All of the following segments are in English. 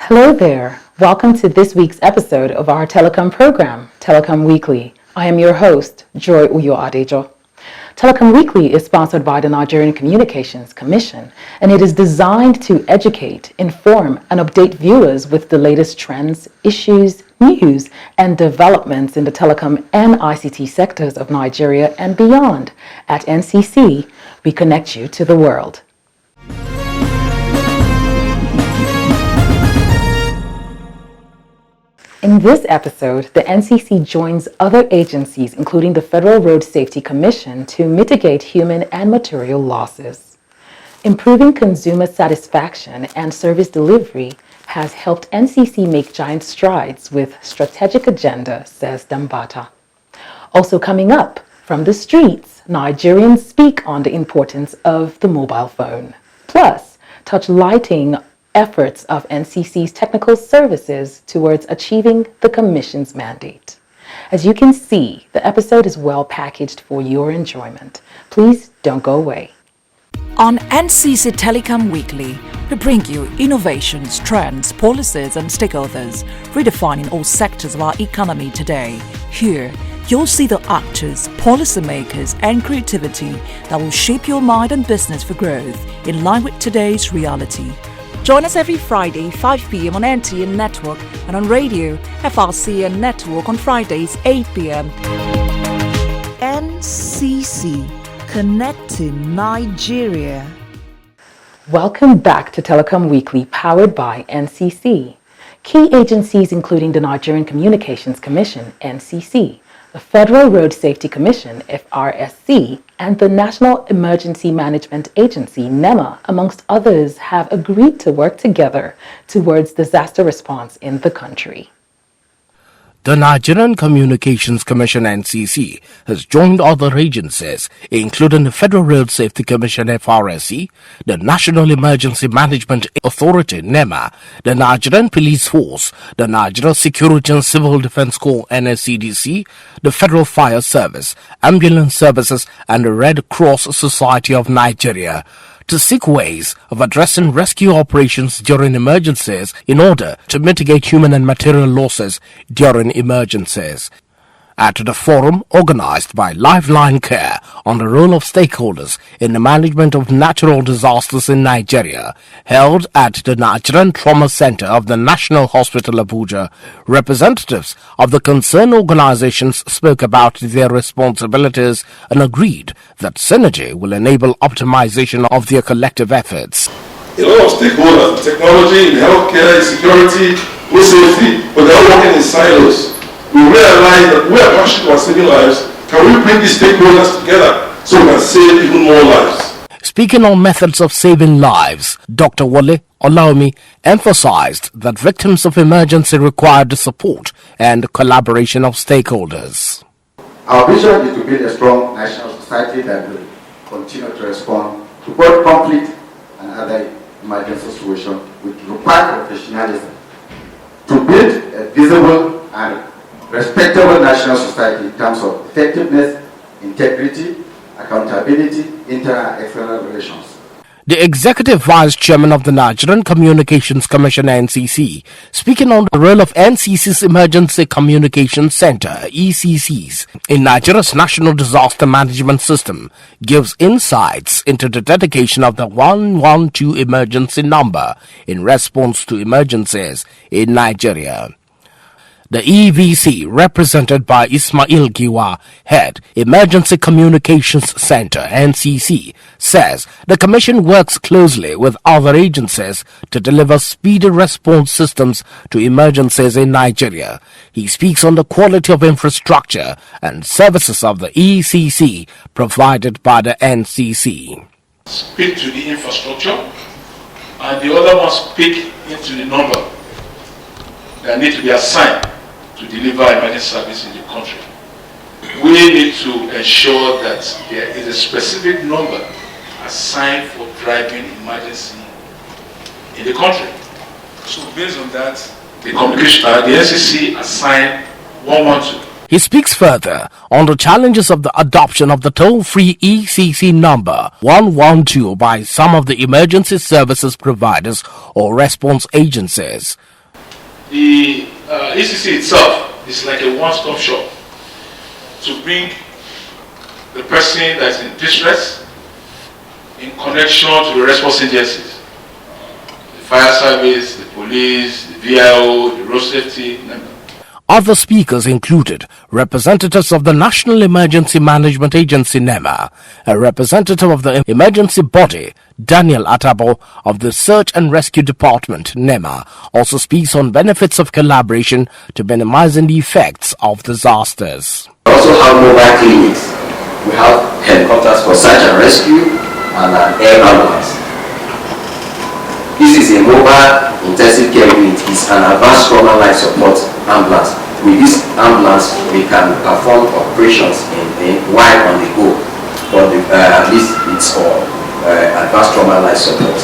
Hello there. Welcome to this week's episode of our Telecom program, Telecom Weekly. I am your host, Joy Uyo Adejo. Telecom Weekly is sponsored by the Nigerian Communications Commission, and it is designed to educate, inform, and update viewers with the latest trends, issues, news, and developments in the telecom and ICT sectors of Nigeria and beyond. At NCC, we connect you to the world. In this episode, the NCC joins other agencies, including the Federal Road Safety Commission, to mitigate human and material losses. Improving consumer satisfaction and service delivery has helped NCC make giant strides with strategic agenda, says Dambata. Also coming up, from the streets, Nigerians speak on the importance of the mobile phone. Plus, touch lighting efforts of NCC's technical services towards achieving the Commission's mandate. As you can see, the episode is well packaged for your enjoyment. Please don't go away. On NCC Telecom Weekly, we bring you innovations, trends, policies, and stakeholders, redefining all sectors of our economy today. Here, you'll see the actors, policymakers, and creativity that will shape your mind and business for growth in line with today's reality. Join us every Friday, 5 p.m. on NTN Network and on radio, FRCN Network on Fridays, 8 p.m. NCC, Connecting Nigeria. Welcome back to Telecom Weekly, powered by NCC. Key agencies including the Nigerian Communications Commission, NCC, the Federal Road Safety Commission, FRSC, and the National Emergency Management Agency, NEMA, amongst others, have agreed to work together towards disaster response in the country. The Nigerian Communications Commission (NCC) has joined other agencies, including the Federal Road Safety Commission (FRSC), the National Emergency Management Authority (NEMA), the Nigerian Police Force, the Nigeria Security and Civil Defense Corps (NSCDC), the Federal Fire Service, Ambulance Services, and the Red Cross Society of Nigeria, to seek ways of addressing rescue operations during emergencies in order to mitigate human and material losses during emergencies. At the forum organized by Lifeline Care on the role of stakeholders in the management of natural disasters in Nigeria, held at the Nigerian Trauma Center of the National Hospital Abuja, representatives of the concerned organizations spoke about their responsibilities and agreed that synergy will enable optimization of their collective efforts. A lot of stakeholders, technology, in healthcare, security, food safety, but they're all working in silos. We realize that we are passionate about saving lives. Can we bring these stakeholders together so we can save even more lives? Speaking on methods of saving lives, Dr. Wale Olaomi emphasized that victims of emergency require the support and collaboration of stakeholders. Our vision is to build a strong national society that will continue to respond to both conflict and other emergency situations with required professionalism, to build a visible and respectable national society in terms of effectiveness, integrity, accountability, internal and external relations. The Executive Vice Chairman of the Nigerian Communications Commission (NCC), speaking on the role of NCC's Emergency Communications Center (ECCs) in Nigeria's National Disaster Management System, gives insights into the dedication of the 112 emergency number in response to emergencies in Nigeria. The EVC, represented by Ismail Giwa, head Emergency Communications Center (NCC), says the Commission works closely with other agencies to deliver speedy response systems to emergencies in Nigeria. He speaks on the quality of infrastructure and services of the ECC provided by the NCC. Speak to the infrastructure, and the other one speak into the number that need to be assigned to deliver emergency service in the country. We need to ensure that there is a specific number assigned for driving emergency in the country. So based on that, the NCC assigned 112. He speaks further on the challenges of the adoption of the toll-free ECC number 112 by some of the emergency services providers or response agencies. The ECC itself is like a one-stop shop to bring the person that is in distress in connection to the response agencies, the fire service, the police, the VIO, the road safety. Other speakers included representatives of the National Emergency Management Agency NEMA, a representative of the emergency body, Daniel Atabo of the Search and Rescue Department, NEMA, also speaks on benefits of collaboration to minimizing the effects of disasters. We also have mobile clinics. We have helicopters for search and rescue and an air ambulance. This is a mobile intensive care unit. It's an advanced trauma life support ambulance. With this ambulance, we can perform operations while on the go. But at least it's for advanced trauma life support.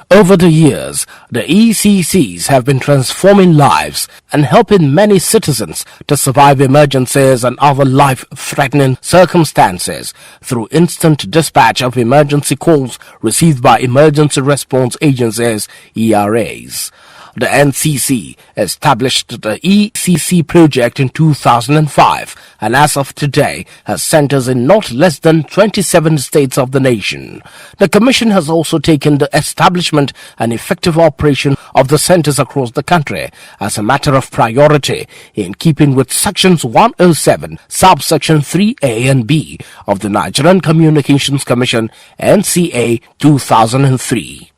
Over the years, the ECCs have been transforming lives and helping many citizens to survive emergencies and other life-threatening circumstances through instant dispatch of emergency calls received by emergency response agencies, ERAs. The NCC established the ECC project in 2005 and as of today has centers in not less than 27 states of the nation. The Commission has also taken the establishment and effective operation of the centers across the country as a matter of priority in keeping with Sections 107, subsection 3A and B of the Nigerian Communications Commission NCA 2003.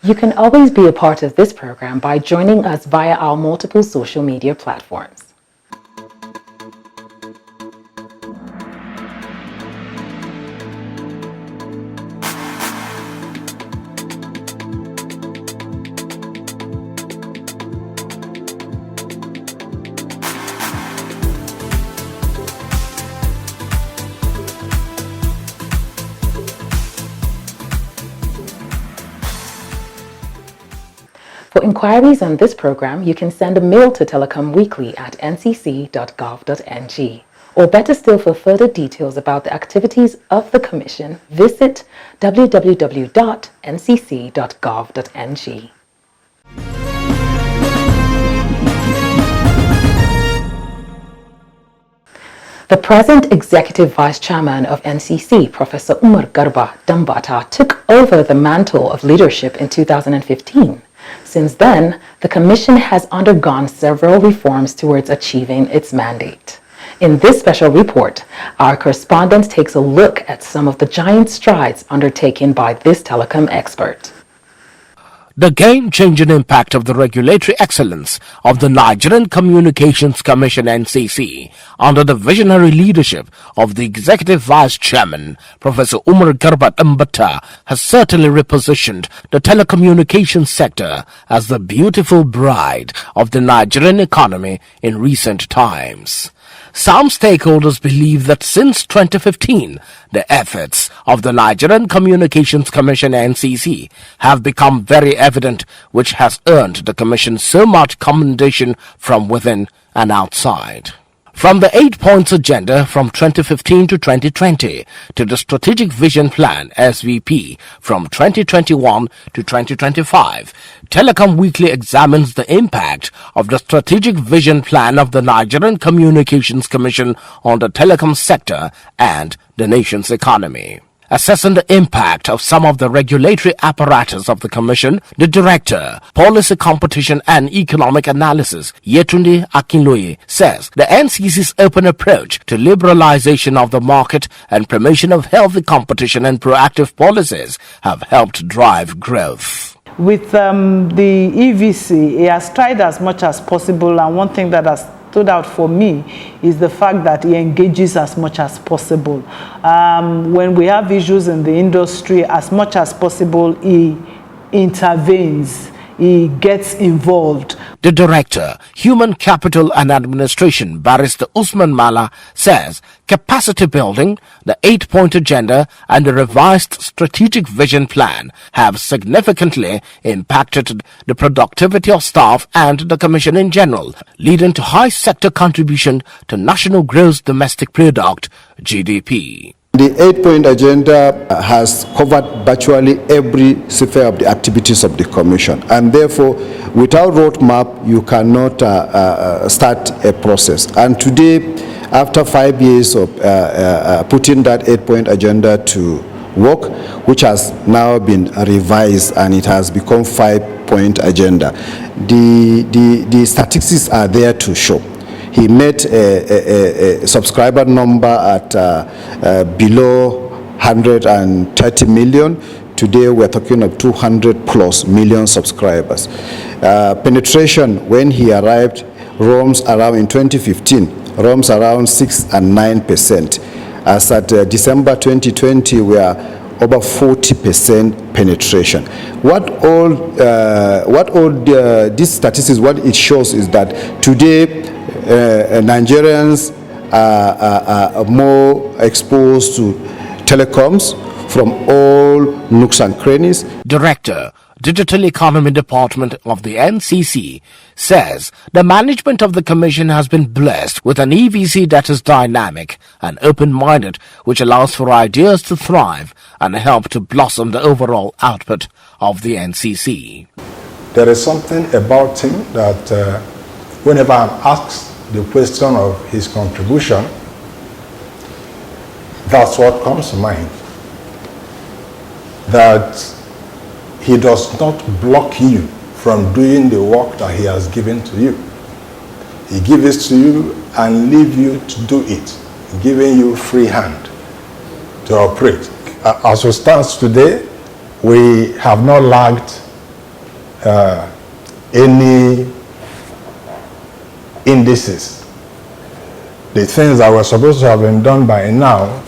You can always be a part of this program by joining us via our multiple social media platforms. For inquiries on this program, you can send a mail to Telecom Weekly at ncc.gov.ng. Or better still, for further details about the activities of the Commission, visit www.ncc.gov.ng. The present Executive Vice Chairman of NCC, Professor Umar Garba Dambata, took over the mantle of leadership in 2015. Since then, the Commission has undergone several reforms towards achieving its mandate. In this special report, our correspondent takes a look at some of the giant strides undertaken by this telecom expert. The game-changing impact of the regulatory excellence of the Nigerian Communications Commission NCC under the visionary leadership of the Executive Vice Chairman, Professor Umar Garba Dambata, has certainly repositioned the telecommunications sector as the beautiful bride of the Nigerian economy in recent times. Some stakeholders believe that since 2015, the efforts of the Nigerian Communications Commission NCC have become very evident, which has earned the Commission so much commendation from within and outside. From the 8 points agenda from 2015 to 2020 to the Strategic Vision Plan SVP from 2021 to 2025, Telecom Weekly examines the impact of the Strategic Vision Plan of the Nigerian Communications Commission on the telecom sector and the nation's economy. Assessing the impact of some of the regulatory apparatus of the Commission, the Director, Policy Competition and Economic Analysis, Yetunde Akinloye, says the NCC's open approach to liberalization of the market and promotion of healthy competition and proactive policies have helped drive growth. With the EVC, it has tried as much as possible, and one thing that has stood out for me is the fact that he engages as much as possible. When we have issues in the industry, as much as possible, he intervenes. He gets involved. The Director, Human Capital and Administration, Barrister Usman Mala, says capacity building, the 8-point agenda and the revised Strategic Vision Plan have significantly impacted the productivity of staff and the Commission in general, leading to high sector contribution to national gross domestic product, GDP. The 8-point agenda has covered virtually every sphere of the activities of the Commission, and therefore, without roadmap, you cannot start a process. And today, after 5 years of putting that 8-point agenda to work, which has now been revised and it has become 5-point agenda, the statistics are there to show. He met a subscriber number at below 130 million. Today we're talking of 200 plus million subscribers. Penetration when he arrived roams around in 2015, roams around 6 and 9%. As at December 2020, we are over 40% penetration. What all these statistics, what it shows is that today Nigerians are more exposed to telecoms from all nooks and crannies. Director, Digital Economy Department of the NCC, says the management of the Commission has been blessed with an EVC that is dynamic and open-minded, which allows for ideas to thrive and help to blossom the overall output of the NCC. There is something about him that whenever I'm asked the question of his contribution, that's what comes to mind. That he does not block you from doing the work that he has given to you. He gives it to you and leave you to do it, giving you free hand to operate. As it stands today, we have not lacked any indices. The things that were supposed to have been done by now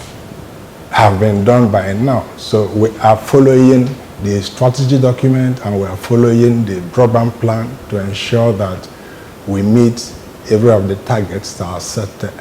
have been done by now. So we are following the strategy document and we are following the broadband plan to ensure that we meet every of the targets that are set there.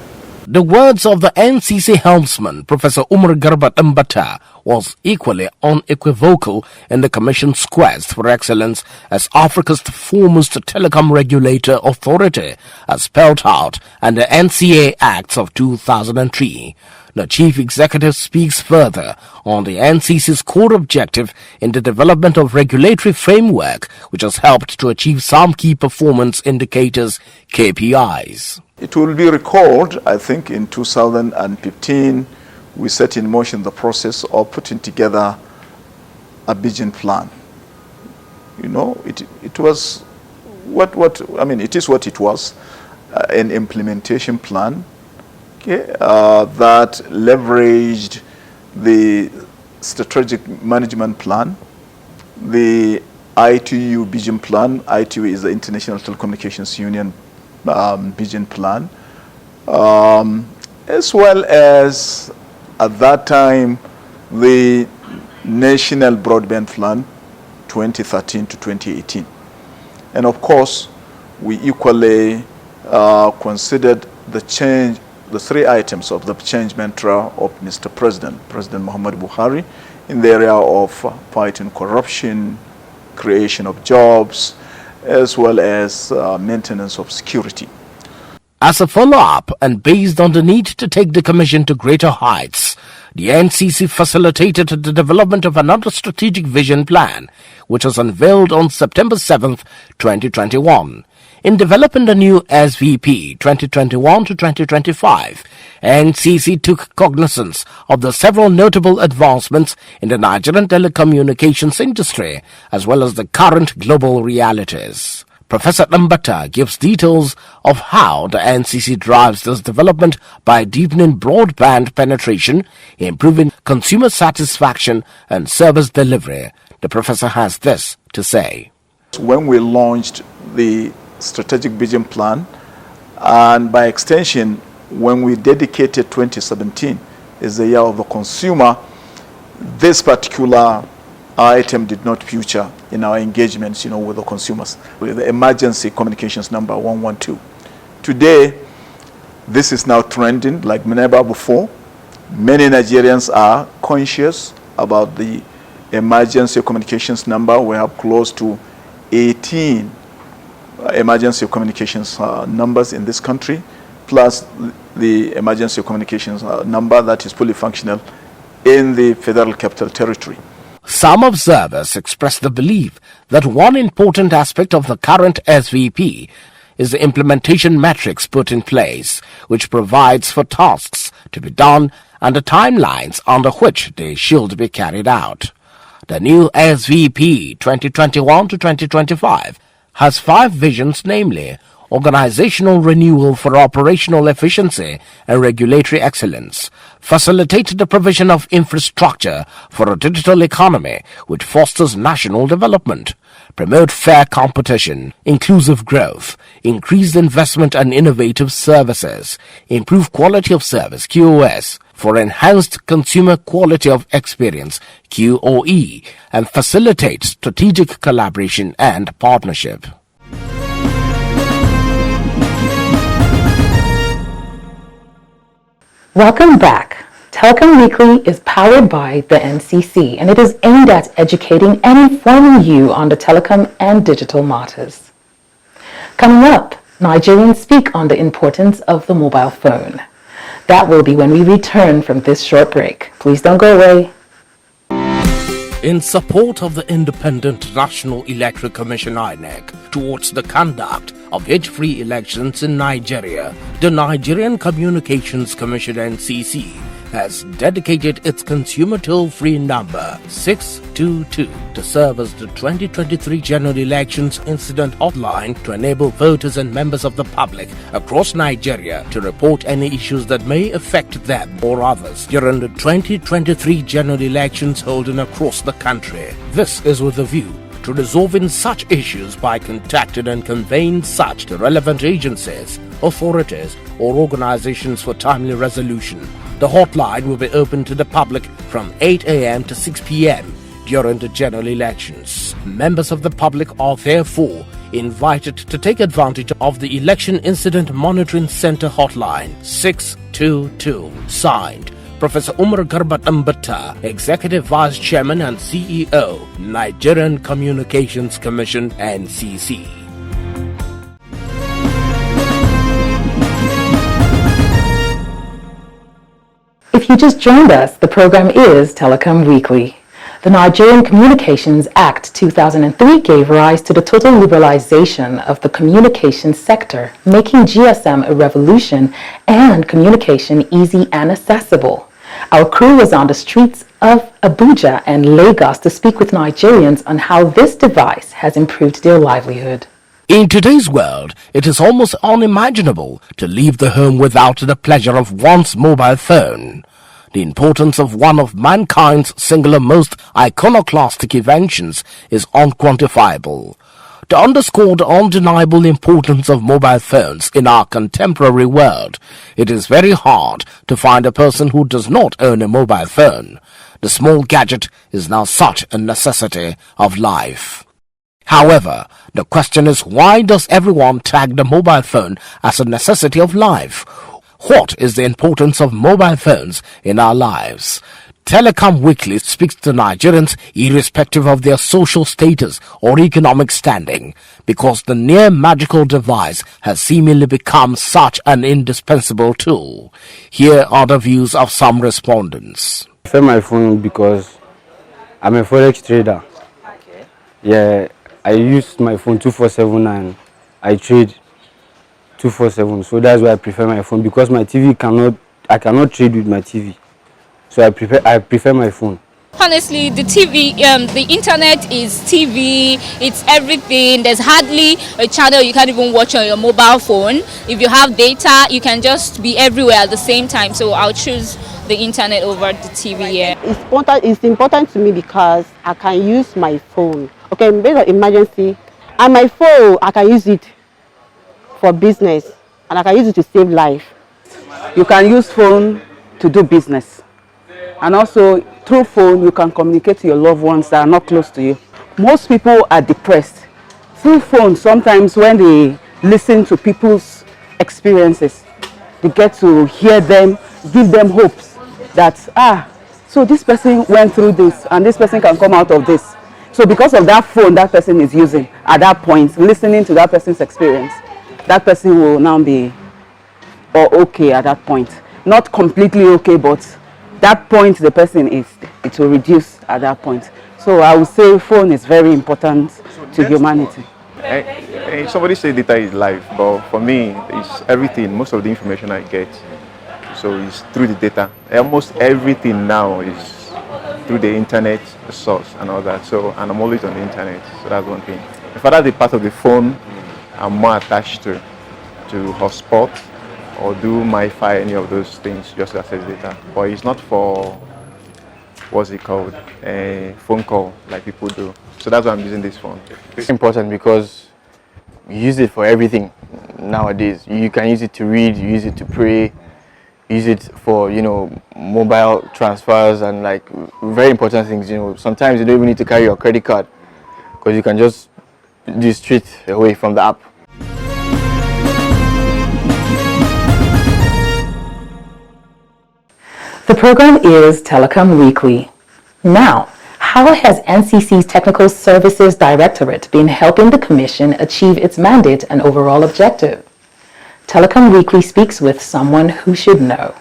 The words of the NCC helmsman, Professor Umar Garba Mbata, was equally unequivocal in the Commission's quest for excellence as Africa's foremost telecom regulator authority, as spelled out in the NCA Acts of 2003. The Chief Executive speaks further on the NCC's core objective in the development of regulatory framework, which has helped to achieve some key performance indicators, KPIs. It will be recalled, I think, in 2015, we set in motion the process of putting together a vision plan. You know, it was it is what it was, an implementation plan, okay, that leveraged the strategic management plan, the ITU vision plan. ITU is the International Telecommunications Union vision plan, as well as at that time the National Broadband Plan 2013 to 2018. And of course, we equally considered the three items of the change mantra of Mr. President Muhammad Buhari in the area of fighting corruption, creation of jobs, as well as maintenance of security. As a follow-up and based on the need to take the Commission to greater heights, the NCC facilitated the development of another strategic vision plan, which was unveiled on September 7th, 2021. In developing the new SVP 2021 to 2025, NCC took cognizance of the several notable advancements in the Nigerian telecommunications industry, as well as the current global realities. Professor Mbata gives details of how the NCC drives this development by deepening broadband penetration, improving consumer satisfaction and service delivery. The professor has this to say. When we launched the strategic vision plan, and by extension, when we dedicated 2017 as the year of the consumer, this particular item did not feature in our engagements, with the consumers, with the emergency communications number 112. Today, this is now trending like never before. Many Nigerians are conscious about the emergency communications number. We have close to 18 emergency communications numbers in this country, plus the emergency communications number that is fully functional in the Federal Capital Territory. Some observers express the belief that one important aspect of the current SVP is the implementation metrics put in place, which provides for tasks to be done and the timelines under which they should be carried out. The new SVP 2021 to 2025 has 5 visions, namely organizational renewal for operational efficiency and regulatory excellence, facilitate the provision of infrastructure for a digital economy which fosters national development, promote fair competition, inclusive growth, increased investment and innovative services, improve quality of service QoS, for enhanced consumer quality of experience QoE, and facilitate strategic collaboration and partnership. Welcome back. Telecom Weekly is powered by the NCC, and it is aimed at educating and informing you on the telecom and digital matters. Coming up, Nigerians speak on the importance of the mobile phone. That will be when we return from this short break. Please don't go away. In support of the Independent National Electoral Commission (INEC) towards the conduct of age-free elections in Nigeria, the Nigerian Communications Commission (NCC) has dedicated its consumer toll-free number 622 to serve as the 2023 general elections incident hotline to enable voters and members of the public across Nigeria to report any issues that may affect them or others during the 2023 general elections holding across the country. This is with a view to resolving such issues by contacting and conveying such to relevant agencies, authorities, or organizations for timely resolution. The hotline will be open to the public from 8 a.m. to 6 p.m. during the general elections. Members of the public are therefore invited to take advantage of the Election Incident Monitoring Center hotline 622. Signed, Professor Umar Garbat Ambata, Executive Vice Chairman and CEO, Nigerian Communications Commission (NCC). If you just joined us, the program is Telecom Weekly. The Nigerian Communications Act 2003 gave rise to the total liberalization of the communications sector, making GSM a revolution and communication easy and accessible. Our crew was on the streets of Abuja and Lagos to speak with Nigerians on how this device has improved their livelihood. In today's world, it is almost unimaginable to leave the home without the pleasure of one's mobile phone. The importance of one of mankind's singular most iconoclastic inventions is unquantifiable. To underscore the undeniable importance of mobile phones in our contemporary world, it is very hard to find a person who does not own a mobile phone. The small gadget is now such a necessity of life. However, the question is, why does everyone tag the mobile phone as a necessity of life? What is the importance of mobile phones in our lives? Telecom Weekly speaks to Nigerians irrespective of their social status or economic standing, because the near magical device has seemingly become such an indispensable tool. Here are the views of some respondents. I prefer my phone because I'm a forex trader. Okay. Yeah, I use my phone 24/7 and I trade 24/7. So that's why I prefer my phone, because my TV I cannot trade with my TV. So I prefer my phone. Honestly, the TV, the internet is TV, it's everything. There's hardly a channel you can't even watch on your mobile phone. If you have data, you can just be everywhere at the same time. So I'll choose the internet over the TV. Yeah. It's important to me because I can use my phone. Okay, based on emergency, and my phone, I can use it for business, and I can use it to save life. You can use phone to do business, and also through phone you can communicate to your loved ones that are not close to you. Most people are depressed. Through phone, sometimes when they listen to people's experiences, they get to hear them, give them hopes that so this person went through this and this person can come out of this. So because of that phone that person is using at that point, listening to that person's experience, that person will now be okay at that point. Not completely okay, but that point the person is, it will reduce at that point. So I would say phone is very important to humanity. Somebody say data is life, but for me, it's everything. Most of the information I get, so it's through the data. Almost everything now is through the internet, the source and all that. So, and I'm always on the internet, so that's one thing. If that's the part of the phone I'm more attached to hotspot or do MiFi, any of those things, just to access data. But it's not for, what's it called, a phone call like people do. So that's why I'm using this phone. It's important because you use it for everything nowadays. You can use it to read, you use it to pray, use it for, you know, mobile transfers and like very important things. You know, sometimes you don't even need to carry your credit card because you can just do straight away from the app. The program is Telecom Weekly. Now, how has NCC's Technical Services Directorate been helping the Commission achieve its mandate and overall objective? Telecom Weekly speaks with someone who should know.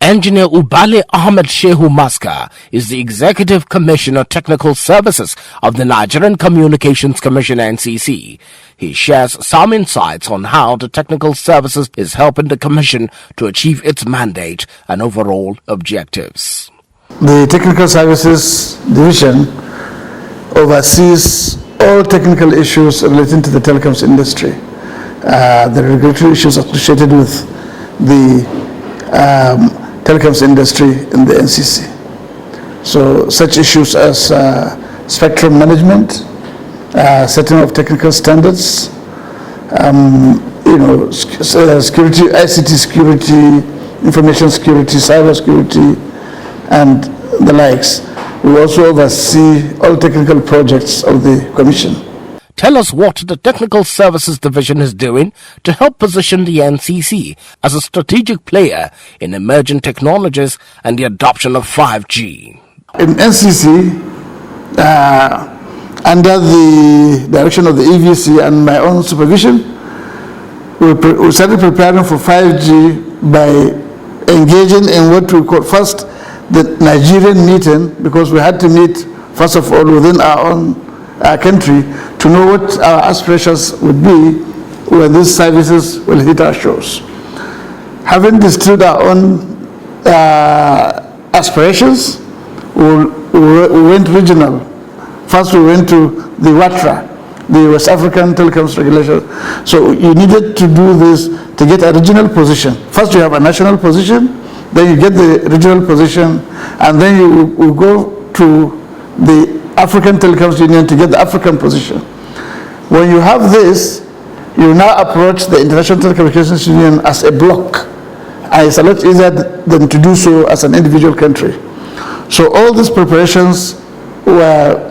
Engineer Ubale Ahmed Shehu Maska is the Executive Commissioner Technical Services of the Nigerian Communications Commission NCC. He shares some insights on how the Technical Services is helping the Commission to achieve its mandate and overall objectives. The Technical Services Division oversees all technical issues relating to the telecoms industry, the regulatory issues associated with the telecoms industry in the NCC. So such issues as spectrum management, setting of technical standards, security, ICT security, information security, cyber security, and the likes. We also oversee all technical projects of the Commission. Tell us what the Technical Services Division is doing to help position the NCC as a strategic player in emerging technologies and the adoption of 5G. In NCC, under the direction of the EVC and my own supervision, we started preparing for 5G by engaging in what we call first the Nigerian meeting, because we had to meet first of all within our own country to know what our aspirations would be when these services will hit our shores. Having distilled our own aspirations, we went regional. First we went to the WATRA, the West African Telecoms Regulation. So you needed to do this to get a regional position. First you have a national position, then you get the regional position, and then you will go to the African Telecoms Union to get the African position. When you have this, you now approach the International Telecommunications Union as a bloc, and it's a lot easier than to do so as an individual country. So all these preparations were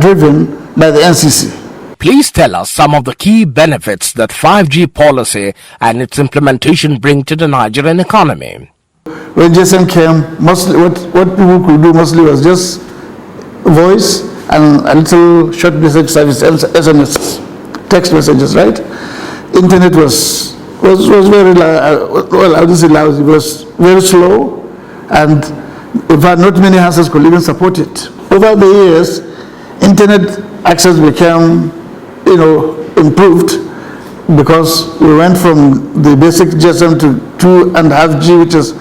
driven by the NCC. Please tell us some of the key benefits that 5G policy and its implementation bring to the Nigerian economy. When GSM came, mostly what people could do mostly was just voice and a little short message service, SMS, text messages, right? Internet was very, well, I wouldn't say loud, it was very slow, and in fact not many houses could even support it. Over the years, internet access became, improved, because we went from the basic GSM to 2.5G, which is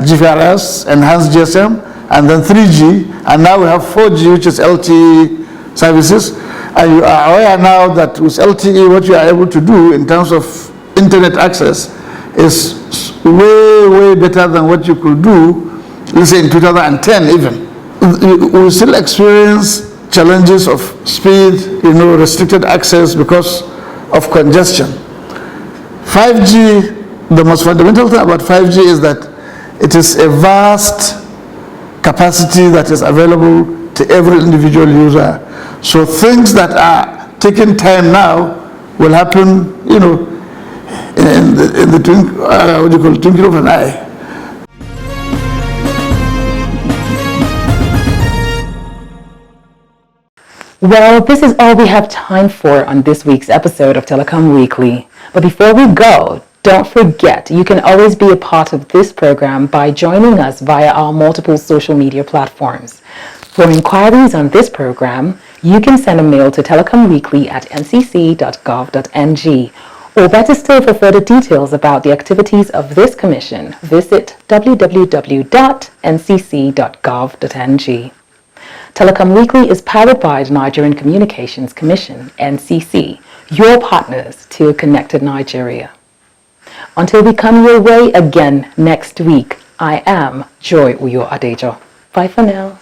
GPRS, enhanced GSM, and then 3G, and now we have 4G, which is LTE services. And you are aware now that with LTE, what you are able to do in terms of internet access is way, way better than what you could do, let's say in 2010 even. We still experience challenges of speed, restricted access because of congestion. 5G, the most fundamental thing about 5G is that it is a vast capacity that is available to every individual user. So things that are taking time now will happen, in the twinkle of an eye. Well, this is all we have time for on this week's episode of Telecom Weekly. But before we go, Don't forget, you can always be a part of this program by joining us via our multiple social media platforms. For inquiries on this program, you can send a mail to telecomweekly@ncc.gov.ng, or better still, for further details about the activities of this commission, visit www.ncc.gov.ng. Telecom Weekly is powered by the Nigerian Communications Commission, NCC, your partners to a connected Nigeria. Until we come your way again next week, I am Joy Uyo Adejo. Bye for now.